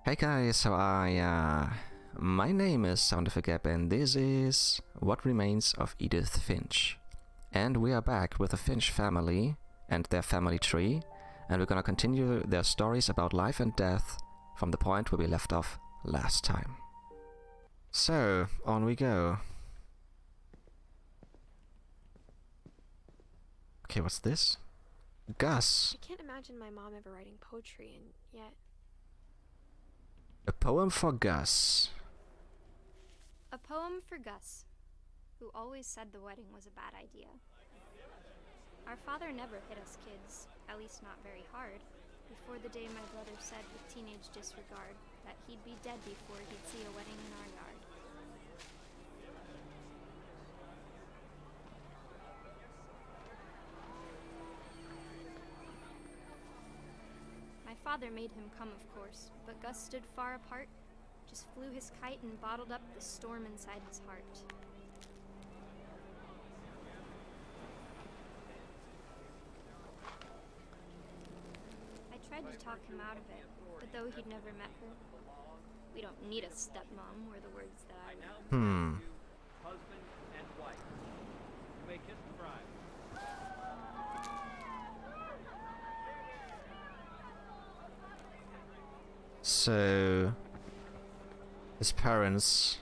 Hey guys, how are ya? My name is Sound of a Gap and this is What Remains of Edith Finch. And we are back with the Finch family and their family tree, and we're gonna continue their stories about life and death from the point where we left off last time. So, on we go. Okay, what's this? Gus. I can't imagine my mom ever writing poetry, and yet... A poem for Gus. A poem for Gus, who always said the wedding was a bad idea. Our father never hit us kids, at least not very hard, before the day my brother said with teenage disregard that he'd be dead before he'd see a wedding in our yard. My father made him come, of course, but Gus stood far apart, just flew his kite and bottled up the storm inside his heart. I tried to talk him out of it, but though he'd never met her, we don't need a stepmom were the words that I read. Husband and wife. You may kiss the bride. So, his parents...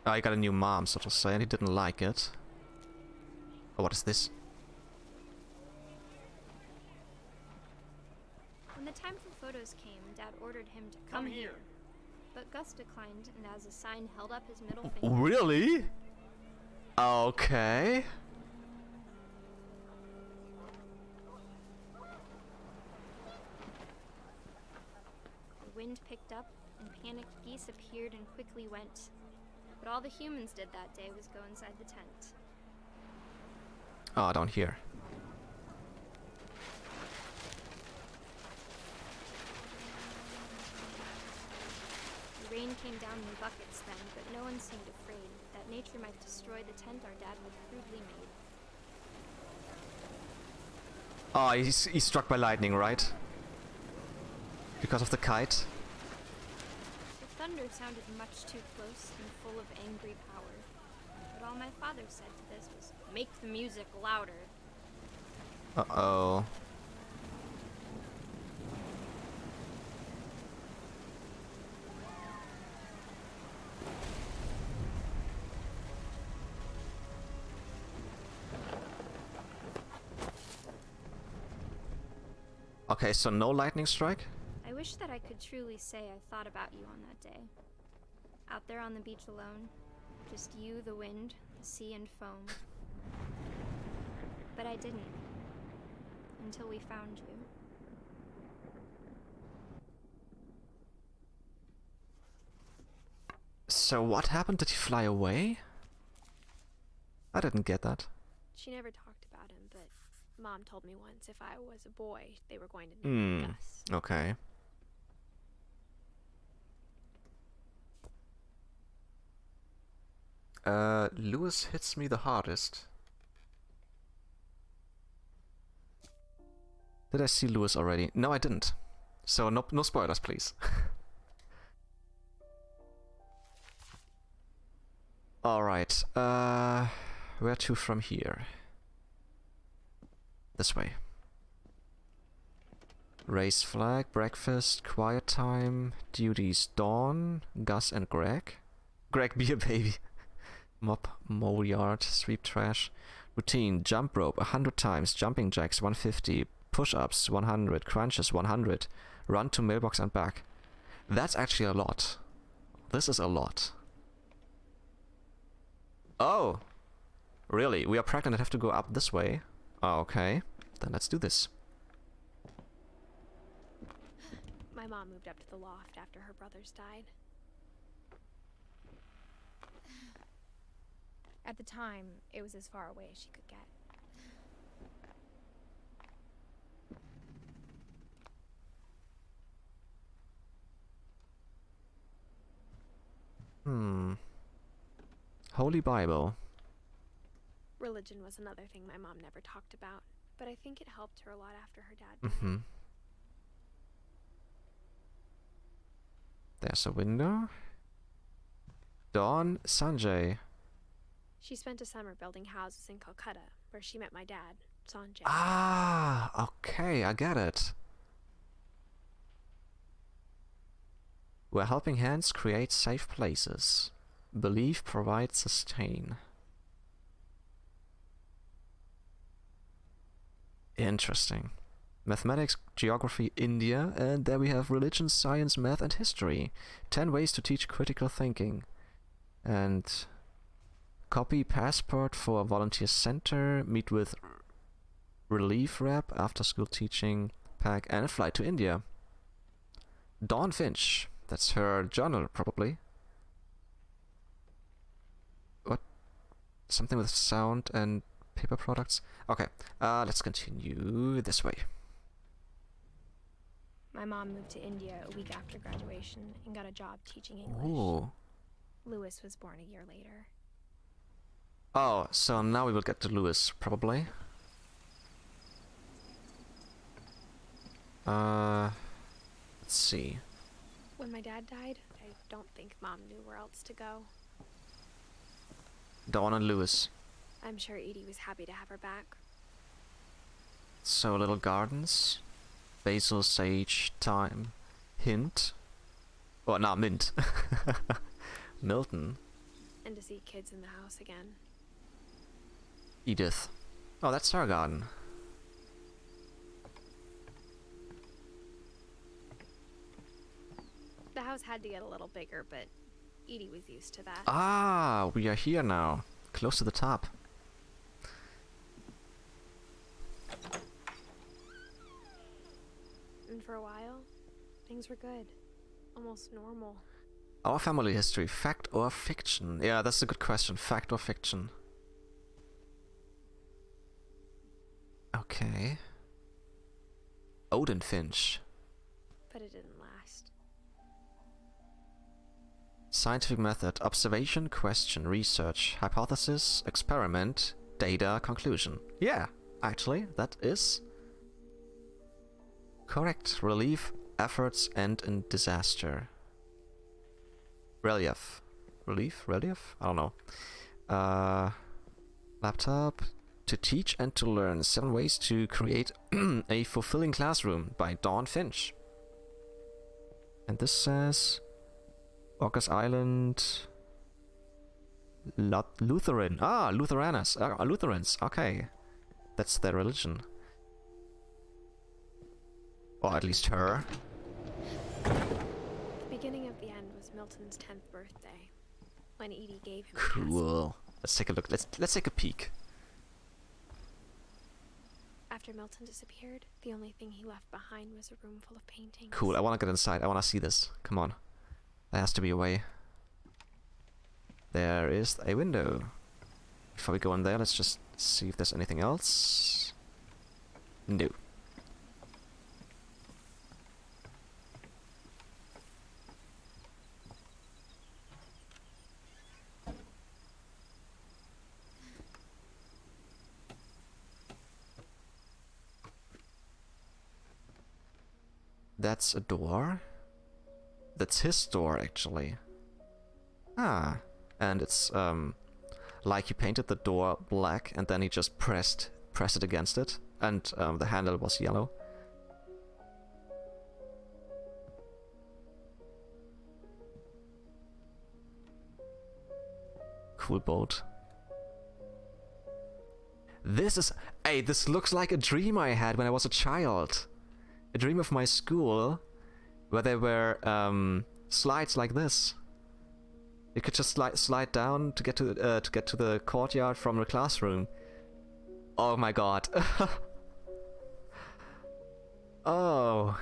Oh, he got a new mom, so to say, and he didn't like it. Oh, what is this? When the time for photos came, Dad ordered him to come here. But Gus declined, and as a sign held up his middle finger. Really? Okay. The wind picked up, and panicked geese appeared and quickly went. But all the humans did that day was go inside the tent. Oh, down here. The rain came down in buckets then, but no one seemed afraid that nature might destroy the tent our dad had crudely made. Oh, he's struck by lightning, right? Because of the kite? The thunder sounded much too close and full of angry power. But all my father said to this was, "Make the music louder." Uh-oh. Okay, so no lightning strike? I wish that I could truly say I thought about you on that day. Out there on the beach alone, just you, the wind, the sea, and foam. But I didn't. Until we found you. So what happened? Did he fly away? I didn't get that. She never talked about him, but Mom told me once if I was a boy, they were going to name me Gus. Okay. Lewis hits me the hardest. Did I see Lewis already? No, I didn't. So no spoilers, please. Alright, where to from here? This way. Raise flag, breakfast, quiet time, duties, Dawn, Gus and Greg. Greg be a baby. Mop, mow yard, sweep trash. Routine, jump rope 100 times, jumping jacks 150, push-ups 100, crunches 100, run to mailbox and back. That's actually a lot. This is a lot. Oh! Really? We are pregnant and have to go up this way? Oh, okay. Then let's do this. My mom moved up to the loft after her brothers died. At the time, it was as far away as she could get. Holy Bible. Religion was another thing my mom never talked about, but I think it helped her a lot after her dad died. There's a window. Dawn Sanjay. She spent a summer building houses in Calcutta, where she met my dad, Sanjay. Ah, okay, I get it. Where helping hands create safe places. Believe, provide, sustain. Interesting. Mathematics, geography, India, and there we have religion, science, math, and history. 10 ways to teach critical thinking. And copy passport for volunteer center, meet with relief rep, after school teaching, pack, and fly to India. Dawn Finch. That's her journal, probably. What? Something with sound and paper products? Okay, let's continue this way. My mom moved to India a week after graduation and got a job teaching English. Ooh. Lewis was born a year later. Oh, so now we will get to Lewis, probably. Let's see. When my dad died, I don't think Mom knew where else to go. Dawn and Lewis. I'm sure Edie was happy to have her back. So little gardens. Basil, sage, thyme, hint. Oh, no, mint. Milton. And to see kids in the house again. Edith. Oh, that's her garden. The house had to get a little bigger, but Edie was used to that. Ah, we are here now. Close to the top. And for a while, things were good. Almost normal. Our family history, fact or fiction? Yeah, that's a good question. Fact or fiction? Okay. Odin Finch. But it didn't last. Scientific method. Observation, question, research, hypothesis, experiment, data, conclusion. Yeah, actually, that is correct. Relief, efforts, end in disaster. Relief. Relief? Relief? I don't know. Laptop. To teach and to learn. 7 ways to create a fulfilling classroom by Dawn Finch. And this says Orcas Island Lutheran. Ah, Lutherans. Lutherans. Okay. That's their religion. Or at least her. The beginning of the end was Milton's 10th birthday, when Edie gave him a castle. Cool. Let's take a look. Let's take a peek. After Milton disappeared, the only thing he left behind was a room full of paintings. Cool. I want to get inside. I want to see this. Come on. There has to be a way. There is a window. Before we go in there, let's just see if there's anything else. No. That's a door. That's his door, actually. Ah. And it's, like he painted the door black and then he just pressed it against it. And the handle was yellow. Cool boat. This is... Hey, this looks like a dream I had when I was a child. A dream of my school, where there were slides like this. You could just slide down to get to the courtyard from the classroom. Oh my god! Oh.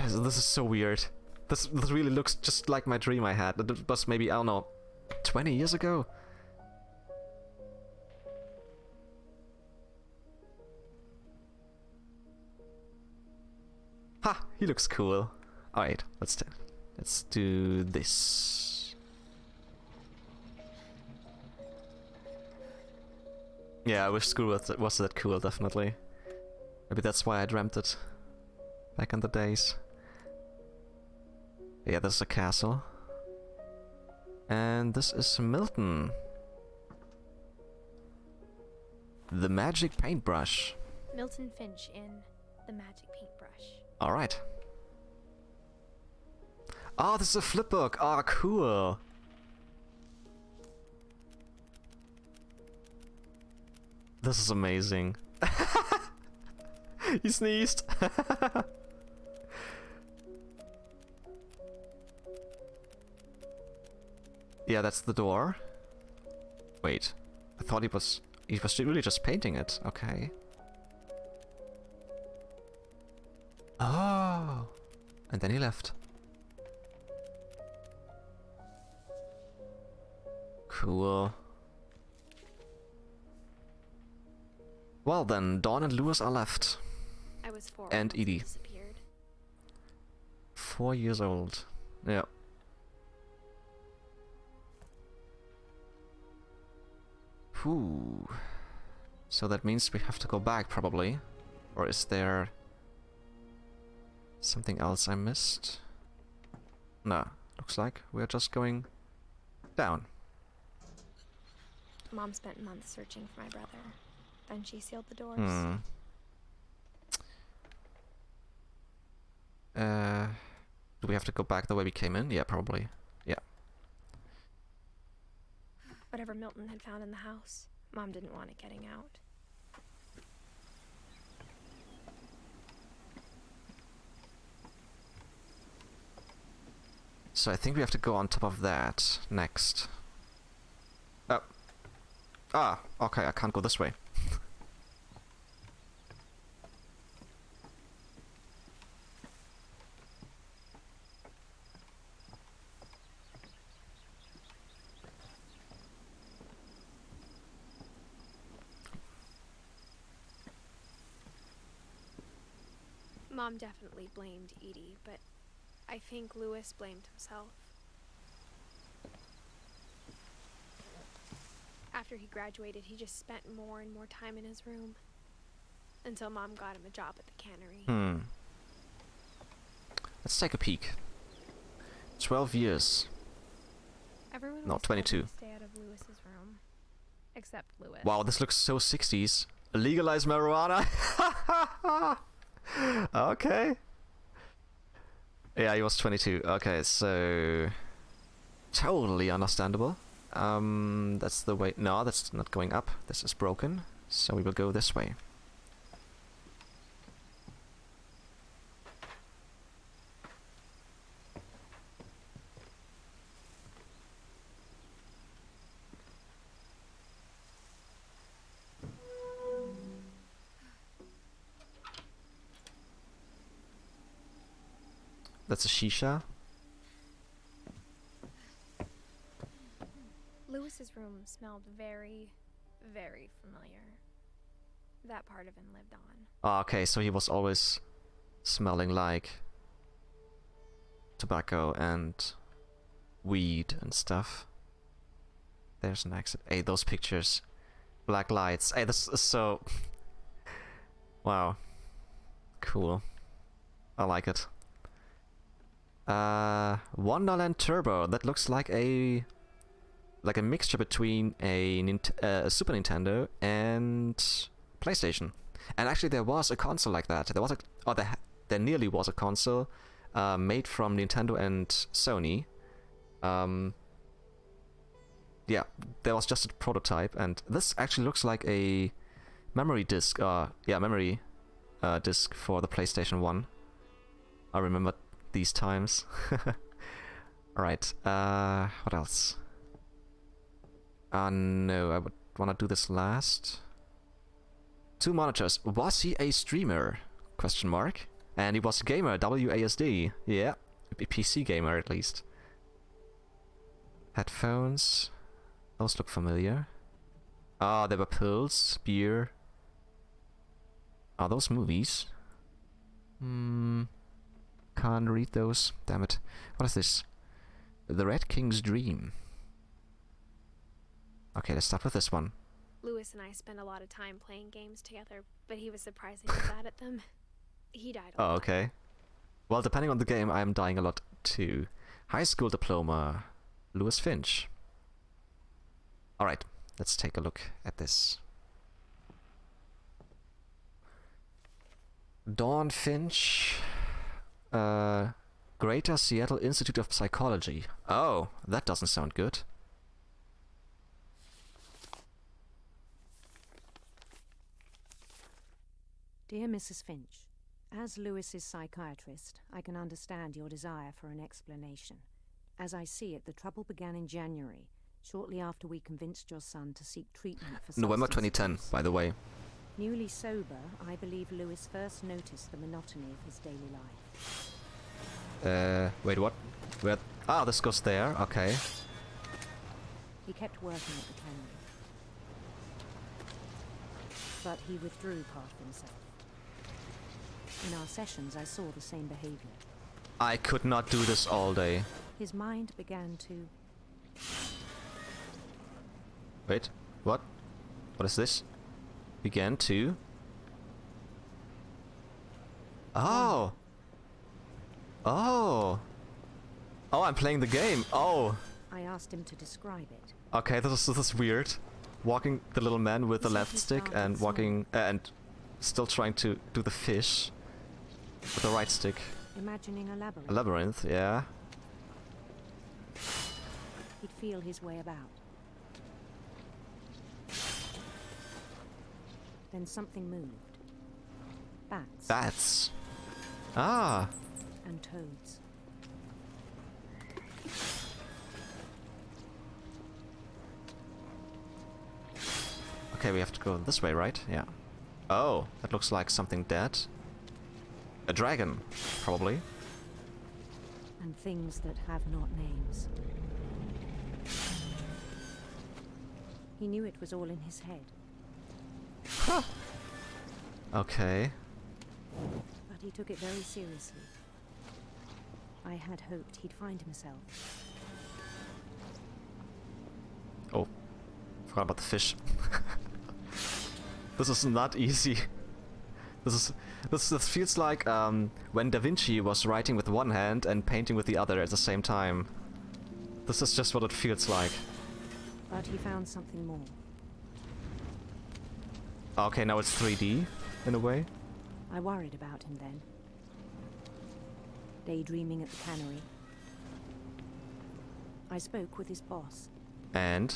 This is so weird. This really looks just like my dream I had. It was maybe, I don't know, 20 years ago. Ha! He looks cool. Alright, let's do this. Yeah, I wish school was that cool, definitely. Maybe that's why I dreamt it back in the days. Yeah, this is a castle. And this is Milton. The magic paintbrush. Milton Finch in The Magic Paintbrush. Alright. Oh, this is a flipbook. Oh, cool. This is amazing. He sneezed. Yeah, that's the door. Wait, I thought he was really just painting it. Okay. Oh, and then he left. Cool. Well then, Dawn and Lewis are left. I was 4 And when Milton Edie. disappeared. 4 years old. Yeah. Whew. So that means we have to go back, probably. Or is there something else I missed? No. Looks like we're just going down. Mom spent months searching for my brother. Then she sealed the doors. Hmm. Do we have to go back the way we came in? Yeah, probably. Yeah. Whatever Milton had found in the house, Mom didn't want it getting out. So I think we have to go on top of that next. Oh. Ah, okay, I can't go this way. Mom definitely blamed Edie, but I think Lewis blamed himself. After he graduated, he just spent more and more time in his room. Until Mom got him a job at the cannery. Let's take a peek. 12 years. Everyone No, was told 22. to stay out of Lewis's room. Except Lewis. Wow, this looks so 60s. Legalize marijuana? Okay. Yeah, he was 22. Okay, so... Totally understandable. That's the way... No, that's not going up. This is broken. So we will go this way. That's a shisha. Lewis's room smelled very, very familiar. That part of him lived on. Oh, okay, so he was always smelling like tobacco and weed and stuff. There's an exit. Hey, those pictures. Black lights. Hey, this is so... Wow. Cool. I like it. Wonderland Turbo. That looks like a mixture between a Super Nintendo and PlayStation. And actually, there was a console like that. There was there nearly was a console made from Nintendo and Sony. Yeah, there was just a prototype, and this actually looks like a memory disc. Memory disc for the PlayStation 1. I remember these times. Alright, what else? No, I would wanna do this last. 2 monitors. Was he a streamer? Question mark. And he was a gamer, WASD. Yeah, a PC gamer at least. Headphones. Those look familiar. Ah, there were pills, beer. Are those movies? Can't read those. Damn it. What is this? The Red King's Dream. Okay, let's start with this one. Lewis and I spend a lot of time playing games together, but he was surprisingly bad at them. He died a Oh, lot. okay. Well, depending on the game, I'm dying a lot too. High school diploma, Lewis Finch. Alright, let's take a look at this. Dawn Finch, Greater Seattle Institute of Psychology. Oh, that doesn't sound good. Dear Mrs. Finch, as Lewis's psychiatrist, I can understand your desire for an explanation. As I see it, the trouble began in January, shortly after we convinced your son to seek treatment for November substance 2010, abuse. by the way. Newly sober, I believe Lewis first noticed the monotony of his daily life. Wait, what? Where? Ah, this goes there, okay. He kept working at the cannery. But he withdrew part of himself. In our sessions, I saw the same behavior. I could not do this all day. His mind began to... Wait, what? What is this? Began to... Oh! Oh! Oh, I'm playing the game! Oh! I asked him to describe it. Okay, this is weird. Walking the little man with the left stick and walking... and still trying to do the fish with the right stick. Imagining a labyrinth. A labyrinth, yeah. He'd feel his way about. Then something moved. Bats. Bats. Ah! And toads. Okay, we have to go this way, right? Yeah. Oh, that looks like something dead. A dragon, probably. And things that have not names. He knew it was all in his head. Huh. Okay. But he took it very seriously. I had hoped he'd find himself. Oh, forgot about the fish. This is not easy. This feels like when Da Vinci was writing with one hand and painting with the other at the same time. This is just what it feels like. But he found something more. Okay, now it's 3D in a way. I worried about him then. Daydreaming at the cannery. I spoke with his boss, And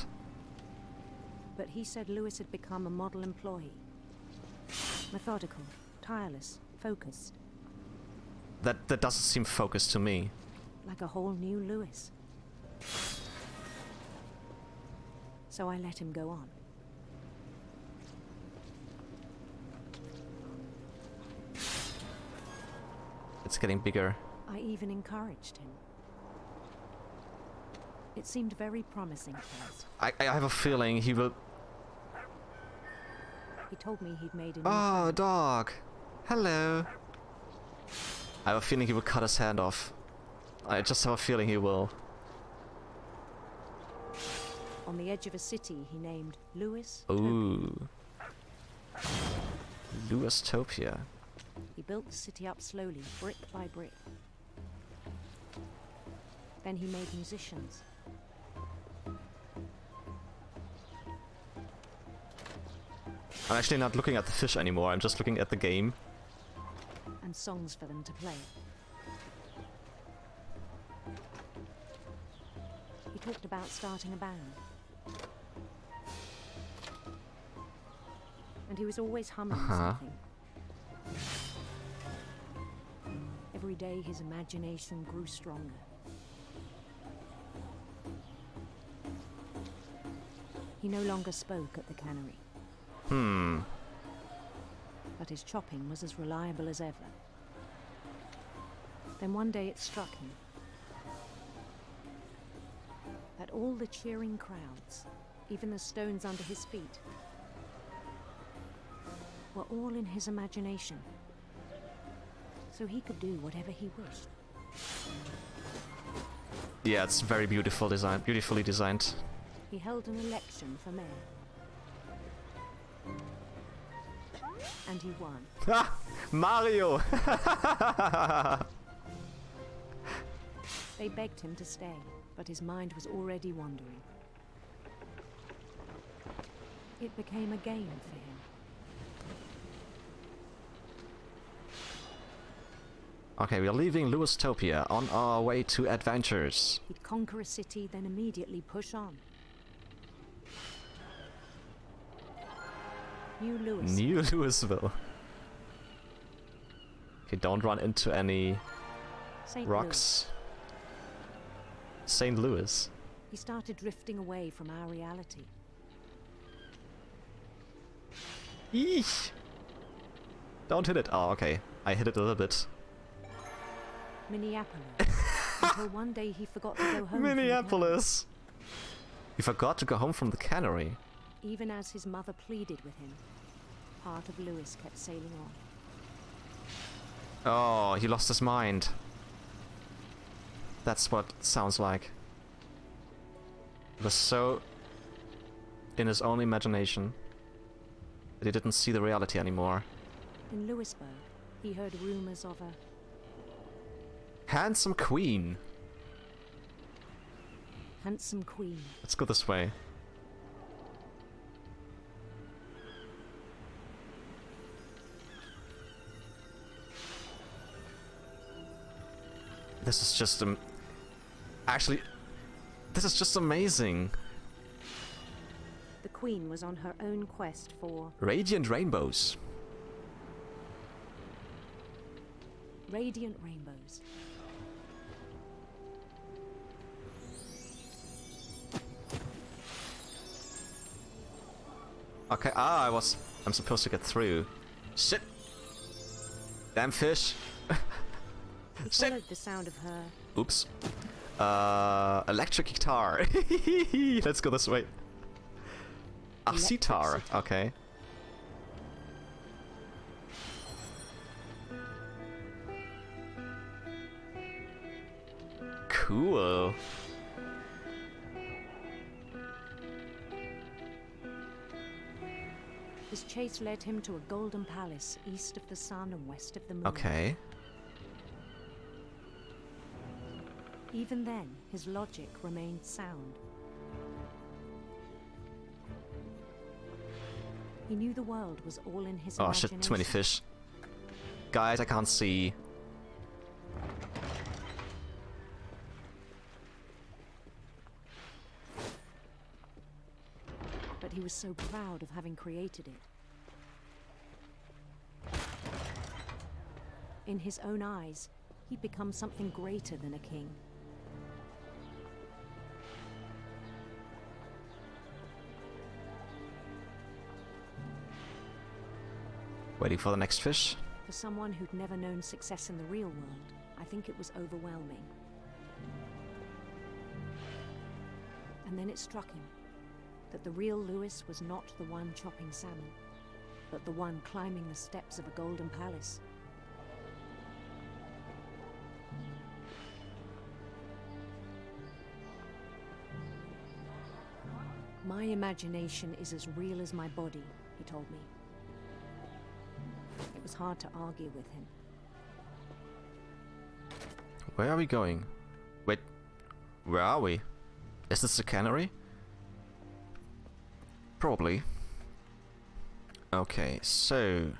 but he said Lewis had become a model employee. Methodical, tireless, focused. that doesn't seem focused to me. Like a whole new Lewis. So I let him go on. It's getting bigger. I even encouraged him. It seemed very promising first. I have a feeling he will... He told me he'd made a new Oh, friend. dog. Hello. I have a feeling he will cut his hand off. I just have a feeling he will. On the edge of a city he named Lewis. Ooh. Lewistopia. He built the city up slowly, brick by brick. Then he made musicians. I'm actually not looking at the fish anymore, I'm just looking at the game. And songs for them to play. He talked about starting a band. And he was always humming something. Every day his imagination grew stronger. He no longer spoke at the cannery. But his chopping was as reliable as ever. Then one day it struck him that all the cheering crowds, even the stones under his feet, were all in his imagination. So he could do whatever he wished. Yeah, it's very beautifully designed. He held an election for mayor. And he won. Ah! Mario! They begged him to stay, but his mind was already wandering. It became a game for him. Okay, we're leaving Louistopia on our way to adventures. He'd conquer a city, then immediately push on. New Lewis. New Louisville. Okay, don't run into any St. rocks. St. Louis. He started drifting away from our reality. Eesh! Don't hit it. Oh, okay. I hit it a little bit. Minneapolis. Until one day he forgot to go home. from the Minneapolis! You forgot to go home from the cannery. cannery. Even as his mother pleaded with him, part of Lewis kept sailing on. Oh, he lost his mind. That's what it sounds like. He was so in his own imagination that he didn't see the reality anymore. In Louisburg, he heard rumors of a Handsome queen. handsome queen. Let's go this way. This is just actually, this is just amazing. The queen was on her own quest for Radiant rainbows. radiant rainbows. Okay, I'm supposed to get through. Shit! Damn fish! He Shit! followed the sound of her Oops. Electric guitar. Let's go this way. A sitar. Electric sitar. Okay. Cool. His chase led him to a golden palace east of the sun and west of the moon. Okay. Even then, his logic remained sound. He knew the world was all in his Oh imagination. shit, too many fish. Guys, I can't see. But he was so proud of having created it. In his own eyes, he'd become something greater than a king. Waiting for the next fish. For someone who'd never known success in the real world, I think it was overwhelming. And then it struck him that the real Lewis was not the one chopping salmon, but the one climbing the steps of a golden palace. My imagination is as real as my body, he told me. It was hard to argue with him. Where are we going? Wait, where are we? Is this the cannery? Probably. Okay, so...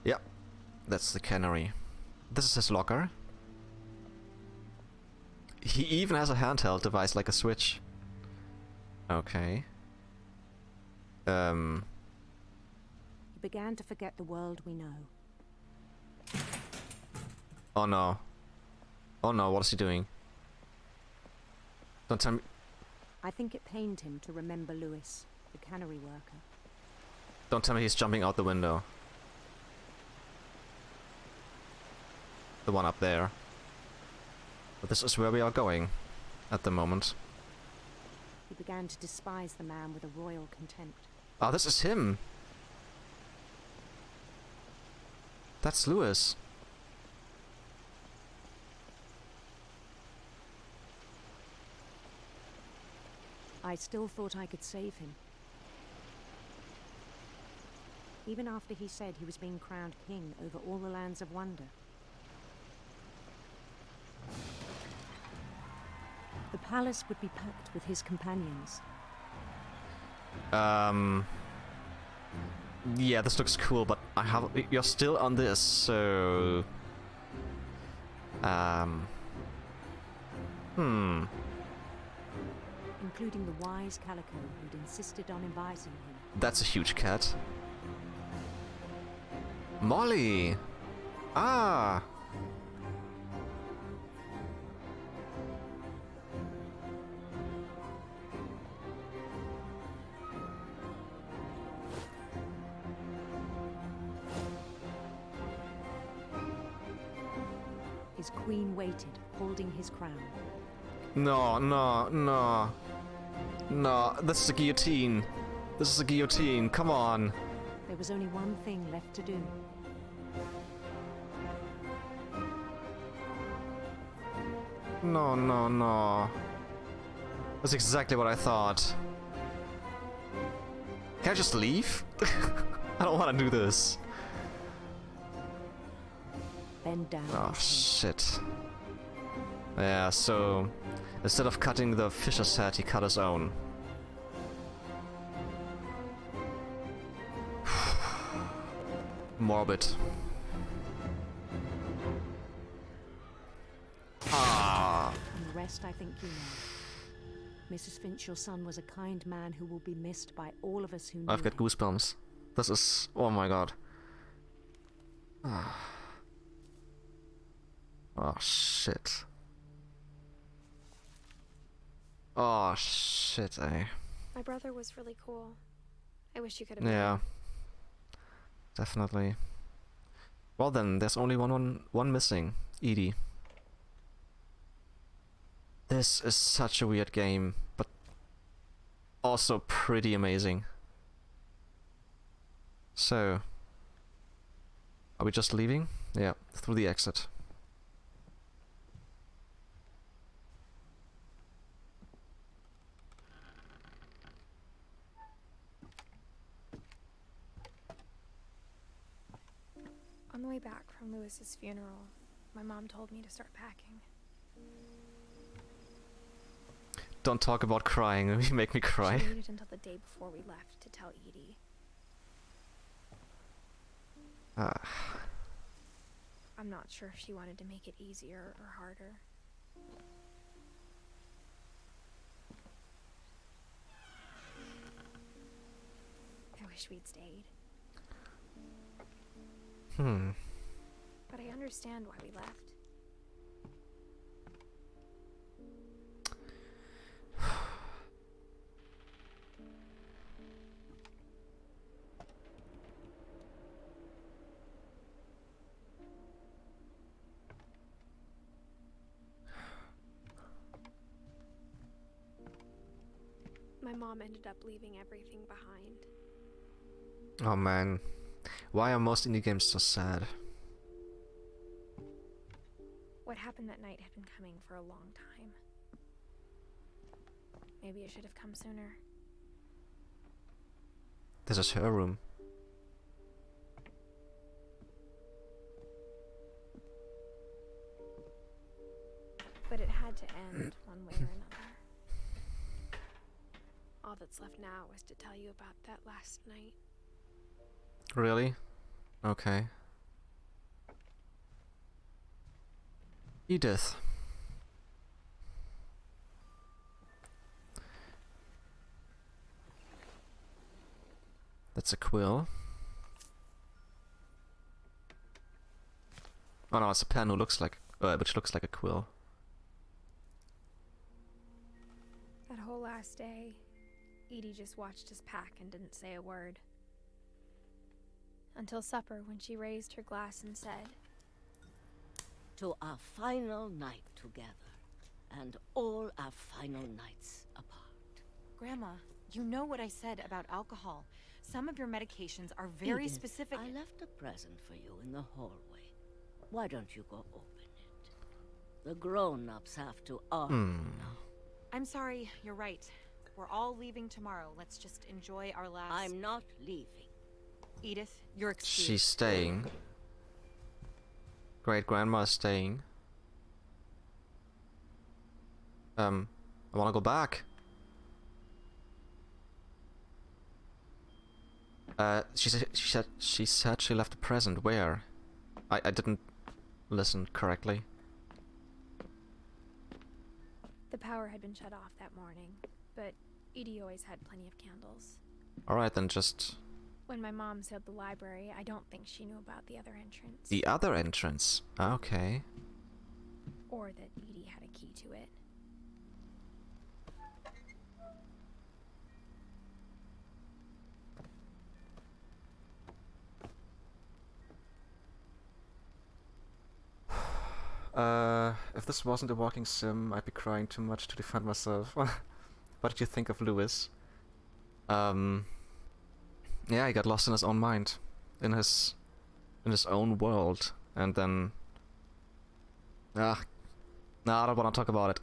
Yep, that's the cannery. This is his locker. He even has a handheld device like a Switch. Okay. He began to forget the world we know. Oh no. Oh no, what is he doing? Don't tell me... I think it pained him to remember Lewis, the cannery worker. Don't tell me he's jumping out the window. The one up there. But this is where we are going at the moment. He began to despise the man with a royal contempt. Oh, this is him! That's Lewis. I still thought I could save him. even after he said he was being crowned king over all the lands of wonder. The palace would be packed with his companions. Yeah, this looks cool, but you're still on this, so... Including the wise Calico who'd insisted on inviting him. That's a huge cat. Molly! Ah! His queen waited, holding his crown. No, no, no. No, this is a guillotine. This is a guillotine, come on. There was only one thing left to do. No, no, no. That's exactly what I thought. Can I just leave? I don't want to do this. Bend down. Oh, shit. Yeah, so... instead of cutting the fisher's head, he cut his own. Morbid. Ah. And the rest I think you know. Mrs. Finch, your son was a kind man who will be missed by all of us who knew I've got him. goosebumps. This is... oh my god. Ah. Oh shit. Oh shit, eh. My brother was really cool. I wish you could have Yeah. Definitely. Well then, there's only one missing. Edie. This is such a weird game, but also pretty amazing. So, are we just leaving? Yeah, through the exit. On the way back from Lewis's funeral, my mom told me to start packing. Don't talk about crying, you make me cry. She waited until the day before we left to tell Edie. I'm not sure if she wanted to make it easier or harder. I wish we'd stayed. But I understand why we left. My mom ended up leaving everything behind. Oh man. Why are most indie games so sad? What happened that night had been coming for a long time. Maybe it should have come sooner. This is her room. But it had to end one way or another. All that's left now is to tell you about that last night. Really? Okay. Edith. That's a quill. Oh no, it's a pen which looks like a quill. That whole last day, Edie just watched us pack and didn't say a word. Until supper, when she raised her glass and said, "To our final night together, and all our final nights apart." Grandma, you know what I said about alcohol. Some of your medications are very Edith, specific. I left a present for you in the hallway. Why don't you go open it? The grown-ups have to argue now. I'm sorry, you're right. We're all leaving tomorrow. Let's just enjoy our last... I'm not leaving. Edith, you're excused. She's staying. Great grandma is staying. I wanna go back. She said she left a present. Where? I didn't listen correctly. The power had been shut off that morning, but Edie always had plenty of candles. Alright, then just... When my mom sealed the library, I don't think she knew about the other entrance. The other entrance? Okay. Or that Edie had a key to it. If this wasn't a walking sim, I'd be crying too much to defend myself. What did you think of Lewis? Yeah, he got lost in his own mind. In his own world. And then... I don't want to talk about it.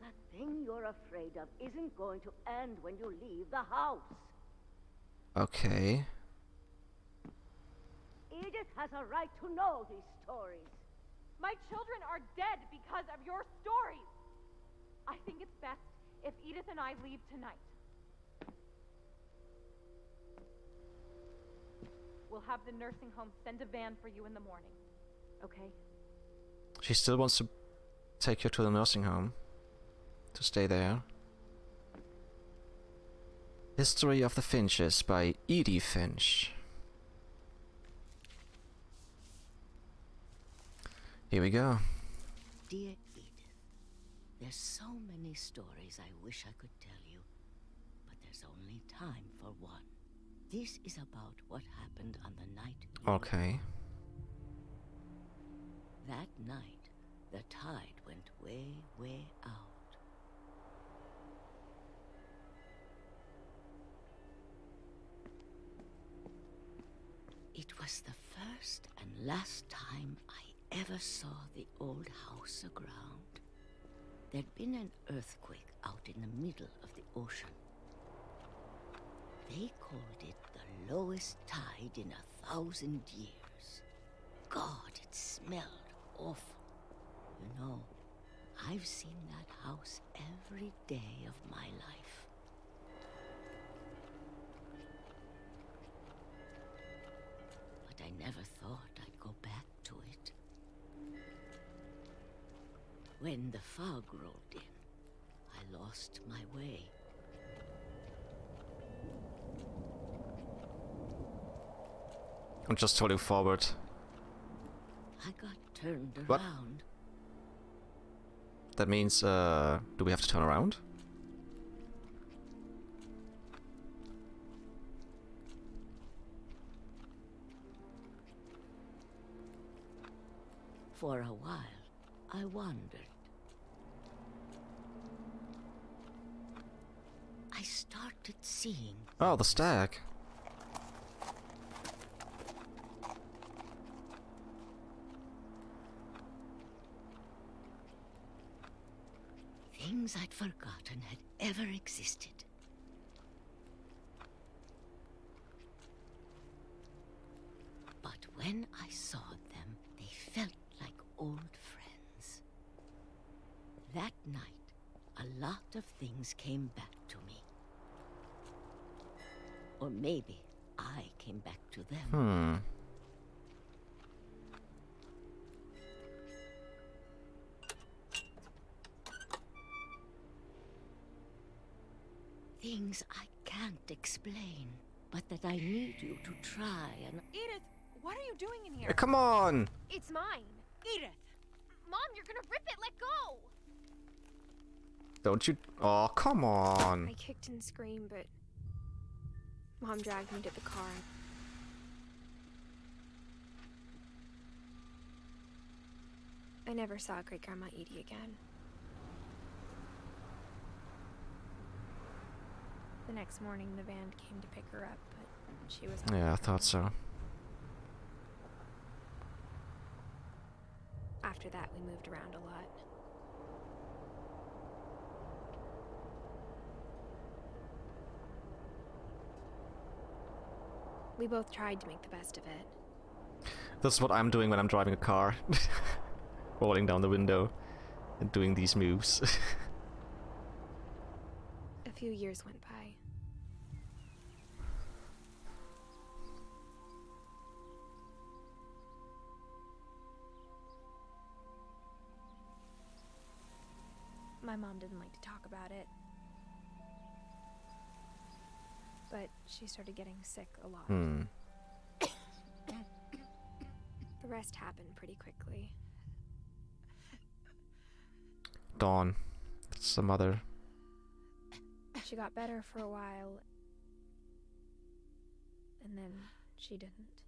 That thing you're afraid of isn't going to end when you leave the house. Okay. Edith has a right to know these stories. My children are dead because of your stories. I think it's best if Edith and I leave tonight. We'll have the nursing home send a van for you in the morning. Okay? She still wants to take you to the nursing home. To stay there. History of the Finches by Edith Finch. Here we go. Dear Edith, there's so many stories I wish I could tell you, but there's only time for one. This is about what happened on the night you... Okay. That night, the tide went way, way out. It was the first and last time I ever saw the old house aground. There'd been an earthquake out in the middle of the ocean. They called it the lowest tide in 1,000 years. God, it smelled awful. You know, I've seen that house every day of my life. But I never thought I'd go back to it. When the fog rolled in, I lost my way. I'm just holding forward. I got turned What? around. That means, do we have to turn around? For a while, I wandered. I started seeing... Oh, the stag. things I'd forgotten had ever existed. But when I saw them, they felt like old friends. That night, a lot of things came back to me. Or maybe I came back to them. Things I can't explain, but that I need you to try and... Edith, what are you doing in here? Come on! It's mine. Edith! Mom, you're gonna rip it. Let go! Don't you... Oh, come on! I kicked and screamed, but Mom dragged me to the car. I never saw Great-Grandma Edie again. The next morning, the van came to pick her up, but she was... Yeah, I thought so. After that, we moved around a lot. We both tried to make the best of it. That's what I'm doing when I'm driving a car. Rolling down the window and doing these moves. A few years went by. My mom didn't like to talk about it. But she started getting sick a lot. The rest happened pretty quickly. Dawn. That's the mother. She got better for a while, and then she didn't.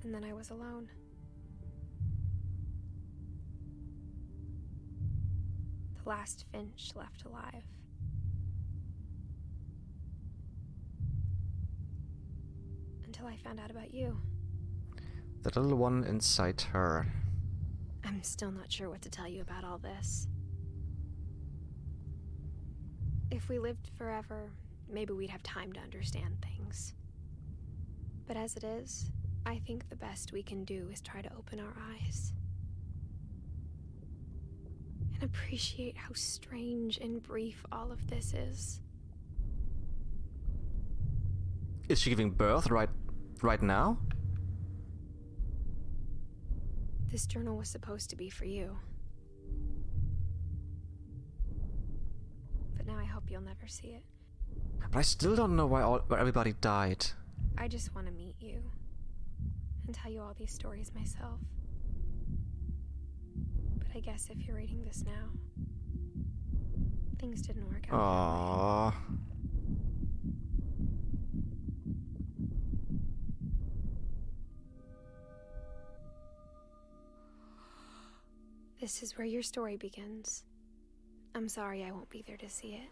And then I was alone. The last Finch left alive. Until I found out about you. The little one inside her. I'm still not sure what to tell you about all this. If we lived forever, maybe we'd have time to understand things. But as it is, I think the best we can do is try to open our eyes. And appreciate how strange and brief all of this is. Is she giving birth right now? This journal was supposed to be for you. But now I hope you'll never see it. But I still don't know why everybody died. I just want to meet you. And tell you all these stories myself. But I guess if you're reading this now, things didn't work out. Aww. This is where your story begins. I'm sorry I won't be there to see it.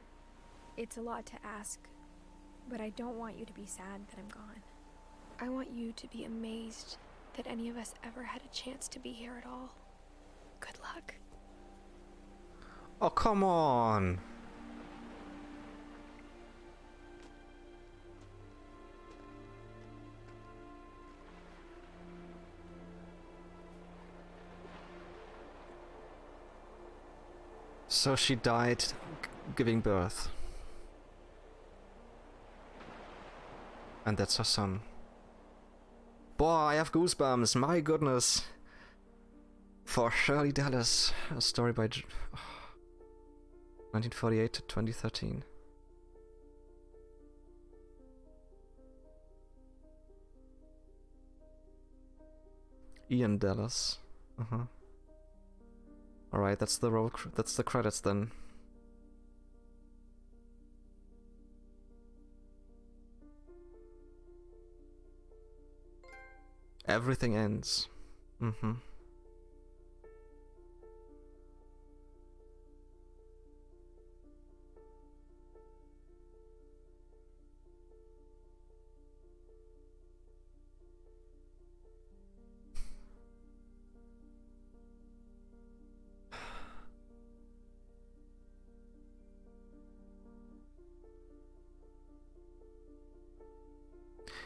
It's a lot to ask, but I don't want you to be sad that I'm gone. I want you to be amazed that any of us ever had a chance to be here at all. Good luck. Oh, come on. So she died giving birth. And that's her son. Boy, I have goosebumps, my goodness. For Shirley Dallas, a story by 1948 to 2013. Ian Dallas. Alright, that's the that's the credits then. Everything ends.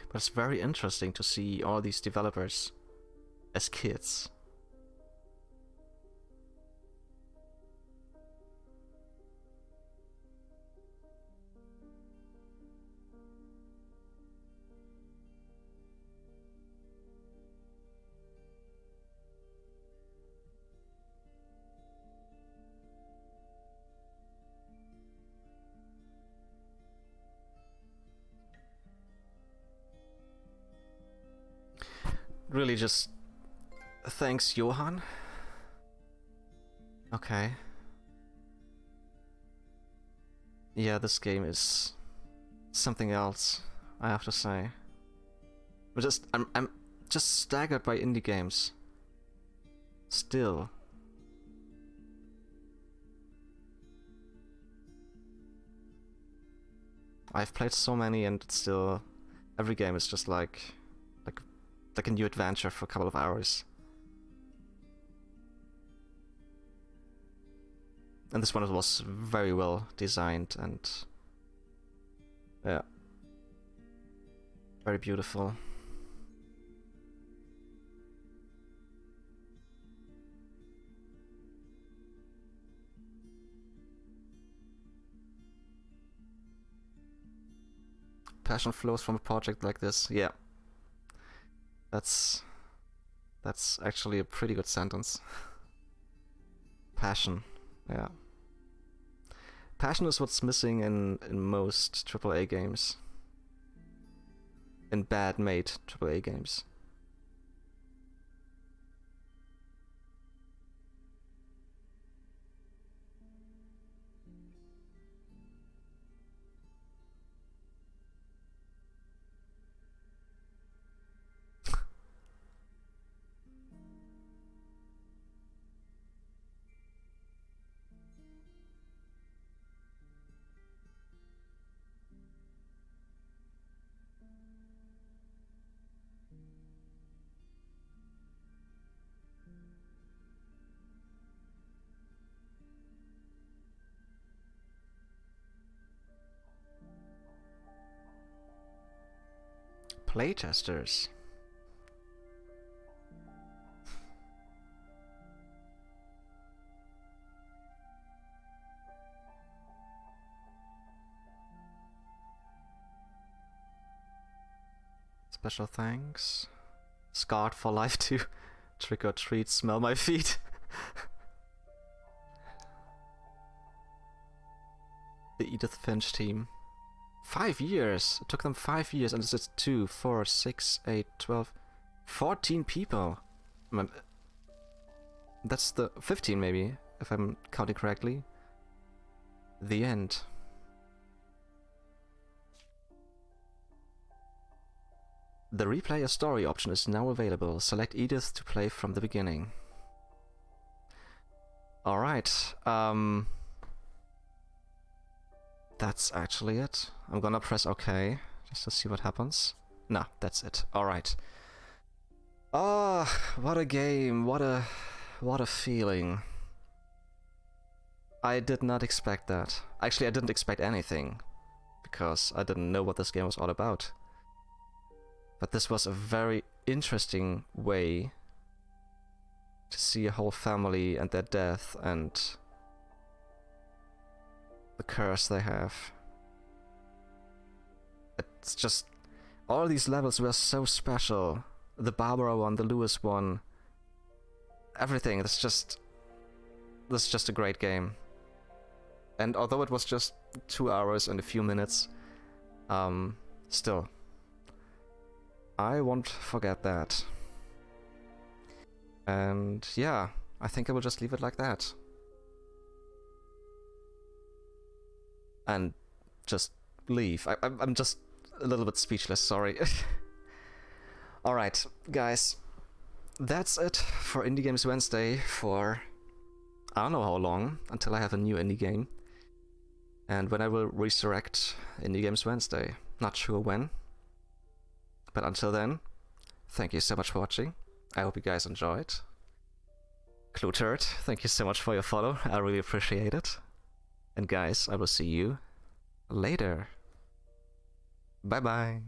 But it's very interesting to see all these developers as kids. Really just thanks, Johan. Okay. Yeah, this game is something else, I have to say. But I'm just staggered by indie games. Still. I've played so many and it's still every game is just like a new adventure for a couple of hours. And this one was very well designed and yeah, very beautiful. Passion flows from a project like this. Yeah, that's actually a pretty good sentence. Passion, yeah. Passion is what's missing in most AAA games. In bad made AAA games. Playtesters. Special thanks. Scarred for life too. Trick or treat, smell my feet. The Edith Finch team. 5 years! It took them 5 years, and it's 2, 4, 6, 8, 12, 14 people. That's the 15 maybe, if I'm counting correctly. The end. The replay a story option is now available. Select Edith to play from the beginning. Alright, that's actually it. I'm gonna press OK, just to see what happens. Nah, that's it. Alright. Oh, what a game, what a feeling. I did not expect that. Actually, I didn't expect anything, because I didn't know what this game was all about. But this was a very interesting way to see a whole family and their death and the curse they have. It's just, all these levels were so special. The Barbara one, the Lewis one, everything. This is just a great game. And although it was just 2 hours and a few minutes, still, I won't forget that. And yeah, I think I will just leave it like that. And just leave. I'm just a little bit speechless, sorry. Alright, guys. That's it for Indie Games Wednesday for I don't know how long, until I have a new indie game. And when I will resurrect Indie Games Wednesday. Not sure when. But until then, thank you so much for watching. I hope you guys enjoyed. Clutert, thank you so much for your follow. I really appreciate it. And guys, I will see you later. Bye bye.